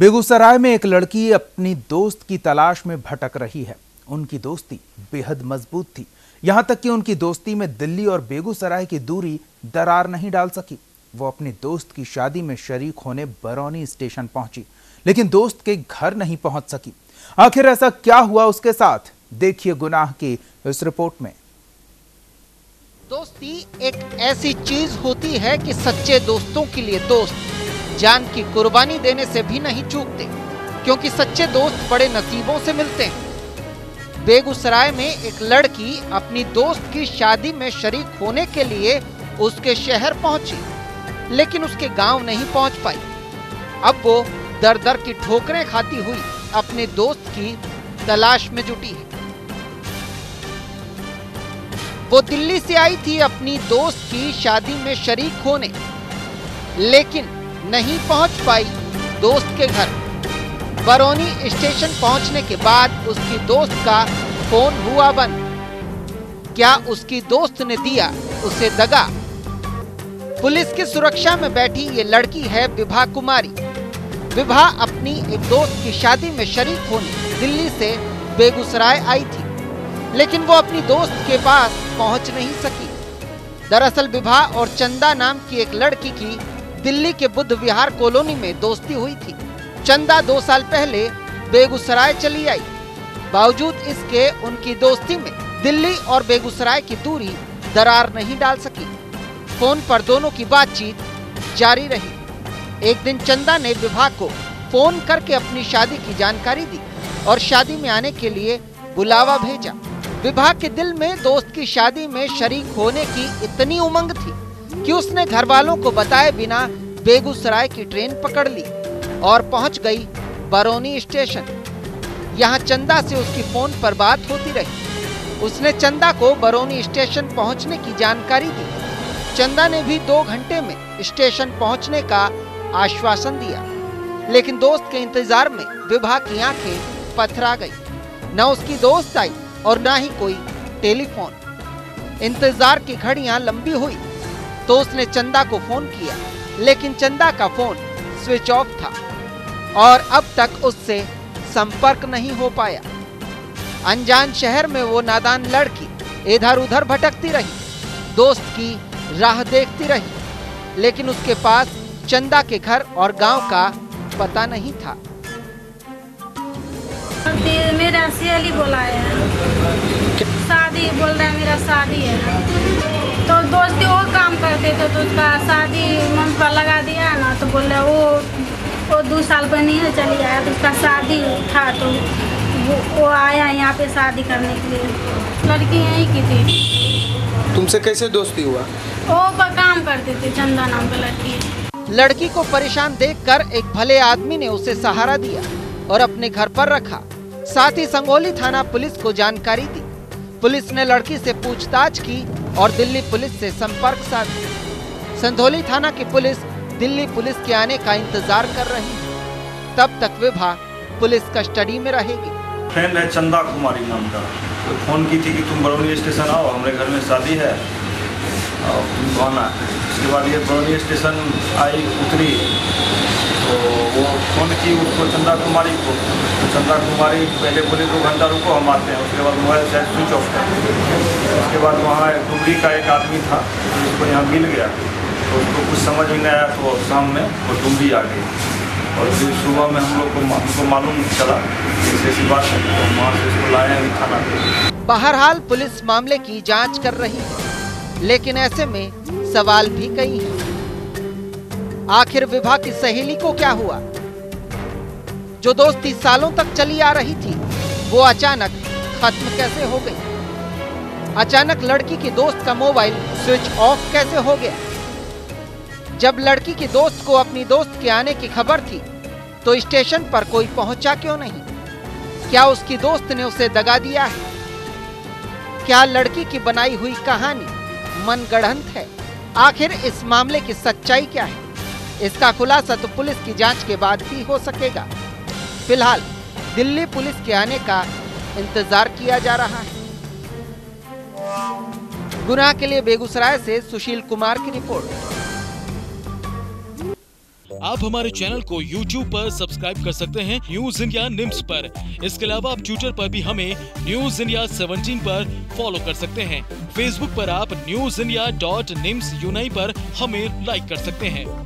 बेगूसराय में एक लड़की अपनी दोस्त की तलाश में भटक रही है। उनकी दोस्ती बेहद मजबूत थी, यहां तक कि उनकी दोस्ती में दिल्ली और बेगूसराय की दूरी दरार नहीं डाल सकी। वो अपनी दोस्त की शादी में शरीक होने बरौनी स्टेशन पहुंची, लेकिन दोस्त के घर नहीं पहुंच सकी। आखिर ऐसा क्या हुआ उसके साथ, देखिए गुनाह की इस रिपोर्ट में। दोस्ती एक ऐसी चीज होती है कि सच्चे दोस्तों के लिए दोस्त जान की कुर्बानी देने से भी नहीं चूकते, क्योंकि सच्चे दोस्त बड़े नसीबों से मिलते हैं। बेगूसराय में एक लड़की अपनी दोस्त की शादी में शरीक होने के लिए उसके शहर पहुंची, लेकिन उसके गांव नहीं पहुंच पाई। अब वो दर दर की ठोकरें खाती हुई अपने दोस्त की तलाश में जुटी है। वो दिल्ली से आई थी अपनी दोस्त की शादी में शरीक होने, लेकिन नहीं पहुंच पाई दोस्त के घर। बरौनी स्टेशन पहुंचने के बाद उसकी दोस्त का फोन हुआ बंद। क्या उसकी दोस्त ने दिया उसे दगा? पुलिस की सुरक्षा में बैठी ये लड़की है विभा कुमारी। विभा अपनी एक दोस्त की शादी में शरीक होने दिल्ली से बेगूसराय आई थी, लेकिन वो अपनी दोस्त के पास पहुंच नहीं सकी। दरअसल विभा और चंदा नाम की एक लड़की की दिल्ली के बुद्ध विहार कॉलोनी में दोस्ती हुई थी। चंदा 2 साल पहले बेगूसराय चली आई। बावजूद इसके उनकी दोस्ती में दिल्ली और बेगूसराय की दूरी दरार नहीं डाल सकी। फोन पर दोनों की बातचीत जारी रही। एक दिन चंदा ने विभा को फोन करके अपनी शादी की जानकारी दी और शादी में आने के लिए बुलावा भेजा। विभा के दिल में दोस्त की शादी में शरीक होने की इतनी उमंग थी कि उसने घर वालों को बताए बिना बेगूसराय की ट्रेन पकड़ ली और पहुंच गई बरौनी स्टेशन। यहां चंदा से उसकी फोन पर बात होती रही। उसने चंदा को बरौनी स्टेशन पहुंचने की जानकारी दी। चंदा ने भी 2 घंटे में स्टेशन पहुंचने का आश्वासन दिया, लेकिन दोस्त के इंतजार में विभा की आंखें पथरा गई। न उसकी दोस्त आई और न ही कोई टेलीफोन। इंतजार की घड़ियां लंबी हुई तो उसने चंदा को फोन किया, लेकिन चंदा का फोन स्विच ऑफ था और अब तक उससे संपर्क नहीं हो पाया। अनजान शहर में वो नादान लड़की इधर उधर भटकती रही, दोस्त की राह देखती रही, लेकिन उसके पास चंदा के घर और गांव का पता नहीं था। मेरा सहेली बुलाया है, शादी बोल रहा है, मेरा शादी है। तो दोस्ती वो काम करते थे तो उसका शादी मन पर लगा दिया ना, तो बोल रहा वो 2 साल पर नहीं चली आया, तो उसका शादी था तो वो आया यहाँ पे शादी करने के लिए। लड़की यहीं की थी। तुमसे कैसे दोस्ती हुआ? वो पर काम करते थे, चंदा नाम की लड़की। लड़की को परेशान देखकर एक भले आदमी ने उसे सहारा दिया और अपने घर पर रखा। साथ ही संगोली थाना पुलिस को जानकारी दी। पुलिस ने लड़की से पूछताछ की और दिल्ली पुलिस से संपर्क साधा। संधोली थाना की पुलिस दिल्ली पुलिस के आने का इंतजार कर रही है। तब तक विभा पुलिस कस्टडी में रहेगी। फ्रेंड है चंदा कुमारी नाम का, तो फोन की थी कि तुम बरौनी स्टेशन आओ, हमारे घर में शादी है और तुमको आना है। उसके बाद ये बरौनी स्टेशन आई, उतरी तो वो फोन की उसको चंदा कुमारी को। चंदा कुमारी पहले बोले 2 घंटा रुको, हम आते हैं। उसके बाद मोबाइल शायद स्विच ऑफ कर। उसके बाद वहाँ डुमरी का एक आदमी था, उसको यहाँ मिल गया, तो उसको कुछ समझ में नहीं आया, तो शाम में वो डुमरी आ गई और फिर सुबह में हम लोग को मालूम चला ऐसी बात है, तो वहाँ से उसको लाए हैं थाना पे। बहरहाल पुलिस मामले की जांच कर रही है, लेकिन ऐसे में सवाल भी कई हैं। आखिर विभा की सहेली को क्या हुआ? जो दोस्ती सालों तक चली आ रही थी, वो अचानक खत्म कैसे हो गई? अचानक लड़की की दोस्त का मोबाइल स्विच ऑफ कैसे हो गया? जब लड़की की दोस्त को अपनी दोस्त के आने की खबर थी, तो स्टेशन पर कोई पहुंचा क्यों नहीं? क्या उसकी दोस्त ने उसे दगा दिया है? क्या लड़की की बनाई हुई कहानी मनगढ़ंत है? आखिर इस मामले की सच्चाई क्या है? इसका खुलासा तो पुलिस की जांच के बाद ही हो सकेगा। फिलहाल दिल्ली पुलिस के आने का इंतजार किया जा रहा है। गुनाह के लिए बेगूसराय से सुशील कुमार की रिपोर्ट। आप हमारे चैनल को YouTube पर सब्सक्राइब कर सकते हैं न्यूज इंडिया निम्स पर। इसके अलावा आप ट्विटर पर भी हमें न्यूज इंडिया 17 पर फॉलो कर सकते हैं। फेसबुक पर आप newsindia.nimsUnai पर हमें लाइक कर सकते हैं।